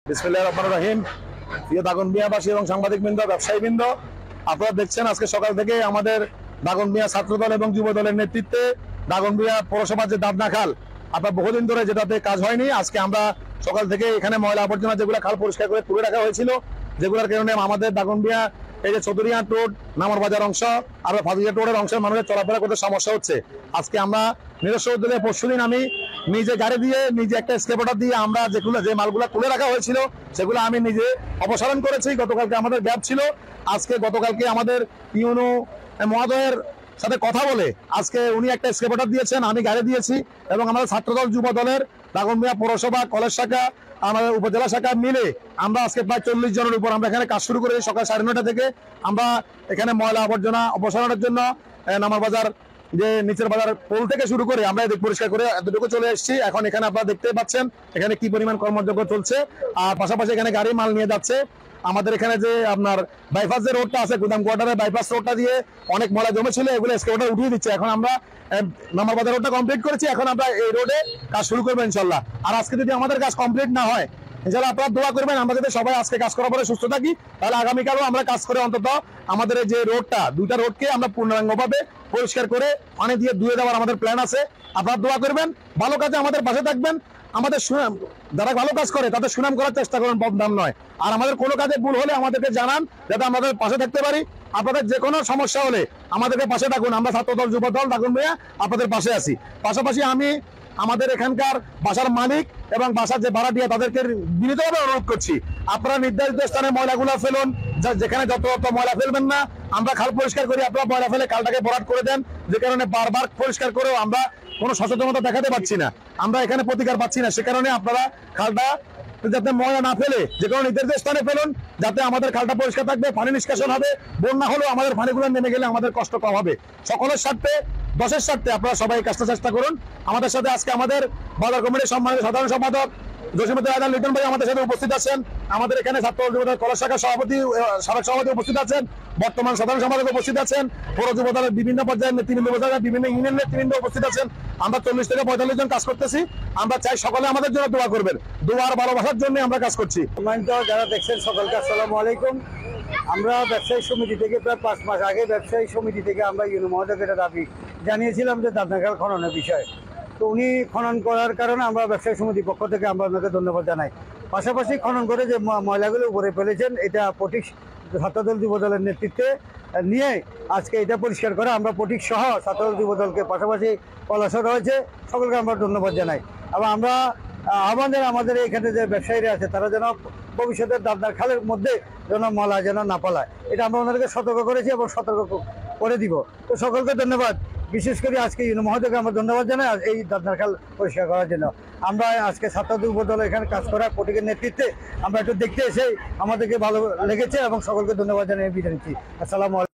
বিসমিল্লাহির রহমানির রহিম। প্রিয় দাগনভূঞাবাসী এবং সাংবাদিকবৃন্দ, ব্যবসায়ীবৃন্দ, আপনারা দেখছেন আজকে সকাল থেকে আমাদের দাগনভূঞা ছাত্রদল এবং যুব দলের নেতৃত্বে দাগনভূঞা পৌরসভার যে দাবনা খাল, আপনার বহুদিন ধরে যেটাতে কাজ হয়নি, আজকে আমরা সকাল থেকে এখানে ময়লা আবর্জনা যেগুলো খাল পরিষ্কার করে তুলে রাখা হয়েছিল, যেগুলোর কারণে আমাদের দাগনভূঞা এই যে চৌধুরীহাট রোড, নামার বাজার অংশ আর ফাজিয়াট রোডের অংশের মানুষের চলাফেরা করতে সমস্যা হচ্ছে। আজকে আমরা নিজস্ব উদ্যোগে পরশুদিন আমি নিজে গাড়ি দিয়ে নিজে একটা স্কেপটার দিয়ে আমরা যে মালগুলো তুলে রাখা হয়েছিল সেগুলো আমি নিজে অপসারণ করেছি। গতকালকে আমাদের গ্যাপ ছিল, গতকালকে আমাদের ইউনো মহোদয়ের সাথে কথা বলে আজকে উনি একটা স্কেপটার দিয়েছেন, আমি গাড়ি দিয়েছি এবং আমাদের ছাত্রদল যুব দলের দাগনভূঞা পৌরসভা কলেজ শাখা আমাদের উপজেলা শাখা মিলে আমরা আজকে প্রায় 40 জনের উপর আমরা এখানে কাজ শুরু করেছি। সকাল 9:30 থেকে আমরা এখানে ময়লা আবর্জনা অপসারণের জন্য নামার বাজার যে নিচের বাজার পোল থেকে শুরু করে আমরা এদিক পরিষ্কার করে এতটুকু চলে এসেছি। এখন এখানে আপনারা দেখতে পাচ্ছেন এখানে কি পরিমাণ কর্মযজ্ঞ চলছে, আর পাশাপাশি এখানে গাড়ি মাল নিয়ে যাচ্ছে। আমাদের এখানে যে আপনার বাইপাস যে রোডটা আছে, গুদাম কোয়ার্টারের বাইপাস রোডটা দিয়ে অনেক ময়লা জমেছিল, এগুলো স্কেপটার উঠিয়ে দিচ্ছে। এখন আমরা নামার বাজার রোডটা কমপ্লিট করেছি, এখন আমরা এই রোডে কাজ শুরু করবো ইনশাল্লাহ। আর আজকে যদি আমাদের কাজ কমপ্লিট না হয়, ইনশাল্লাহ আপনারা দোয়া করবেন আমরা যাতে সবাই আজকে কাজ করার পরে সুস্থ থাকি, তাহলে আগামীকালও আমরা কাজ করে অন্তত আমাদের যে রোডটা, দুইটা রোডকে আমরা পূর্ণাঙ্গভাবে পরিষ্কার করে পানি দিয়ে ধুয়ে দেওয়ার আমাদের প্ল্যান আছে। আপনারা দোয়া করবেন, ভালো কাজে আমাদের পাশে থাকবেন। আমাদের সুনাম, যারা ভালো কাজ করে তাদের সুনাম করার চেষ্টা করেন, বদনাম নয়। আর আমাদের কোনো কাজে ভুল হলে আমাদেরকে জানান, যাতে আমাদের পাশে থাকতে পারি। আপনাদের যে কোনো সমস্যা হলে আমাদেরকে পাশে থাকুন, আমরা ছাত্রদল যুব দল দাগনভূঞা আপনাদের পাশে আছি। পাশাপাশি আমি আমাদের এখানকার বাসার মালিক এবং বাসার যে ভাড়াটিয়া তাদেরকে বিনীতভাবে অনুরোধ করছি, আপনারা নির্ধারিত স্থানে ময়লাগুলো ফেলুন, যেখানে যত ময়লা ফেলবেন না। আমরা খাল পরিষ্কার করি, আপনারা ময়লা ফেলে খালটাকে ভরাট করে দেন, যে কারণে বারবার পরিষ্কার করেও আমরা কোনো সচেতনতা দেখাতে পারছি না, আমরা এখানে প্রতিকার পাচ্ছি না। সে কারণে আপনারা খালটা যাতে ময়লা না ফেলে যে কোনো নির্ধারিত স্থানে ফেলুন, যাতে আমাদের খালটা পরিষ্কার থাকবে, পানি নিষ্কাশন হবে। বন্যা হলেও আমাদের পানিগুলো নেমে গেলে আমাদের কষ্ট কম হবে। সকলের স্বার্থে, দশের স্বার্থে আপনারা সবাই কাজটা চেষ্টা করুন। আমাদের সাথে আজকে আমাদের বাজার কমিটির সম্মানিত সাধারণ সম্পাদক জসিমুদ্দিন আয়দান লিটন ভাই আমাদের সাথে উপস্থিত আছেন। আমাদের এখানে ছাত্রদল যুব দলের কলেজ শাখার সাবেক সভাপতি উপস্থিত আছেন, বর্তমান সাধারণ সম্পাদক উপস্থিত আছেন, পৌর যুব দলের বিভিন্ন পর্যায়ের নেতৃবৃন্দ, বিভিন্ন ইউনিয়ন নেতৃবৃন্দ উপস্থিত আছেন। আমরা 40 থেকে 45 জন কাজ করতেছি। আমরা চাই সকলে আমাদের জন্য দোয়া করবেন, দোয়া আর ভালোবাসার জন্য আমরা কাজ করছি। যারা দেখছেন সকলকে আসসালামু আলাইকুম। আমরা ব্যবসায়ী সমিতি থেকে প্রায় 5 মাস আগে ব্যবসায়ী সমিতি থেকে আমরা ইউনো মহোদয়কে একটা দাবি জানিয়েছিলাম যে দাবনা খাল খননের বিষয়ে। তো উনি খনন করার কারণে আমরা ব্যবসায়ী সমিতির পক্ষ থেকে আমরা আপনাকে ধন্যবাদ জানাই। পাশাপাশি খনন করে যে ময়লাগুলো উপরে ফেলেছেন, এটা পটিক ছাত্রদল যুব দলের নেতৃত্বে নিয়ে আজকে এটা পরিষ্কার করে আমরা পটিক সহ ছাত্রদল যুব দলকে পাশাপাশি পলাশা রয়েছে, সকলকে আমরা ধন্যবাদ জানাই। এবং আমরা আমাদের এখানে যে ব্যবসায়ীরা আছে তারা যেন ভবিষ্যতের দাবনা খালের মধ্যে যেন ময়লা যেন না পালায়, এটা আমরা ওনাদেরকে সতর্ক করেছি এবং সতর্ক করে দিব। তো সকলকে ধন্যবাদ। বিশেষ করে আজকে ইউনো মহোদয়কে আমরা ধন্যবাদ জানাই এই দাবনা খাল পরিষ্কার করার জন্য। আমরা আজকে ছাত্রদল যুব দল এখানে কাজ করা পটিকের নেতৃত্বে আমরা একটু দেখতে এসে আমাদেরকে ভালো লেগেছে এবং সকলকে ধন্যবাদ জানিয়ে বিদায় নিচ্ছি। আসসালামু আলাইকুম।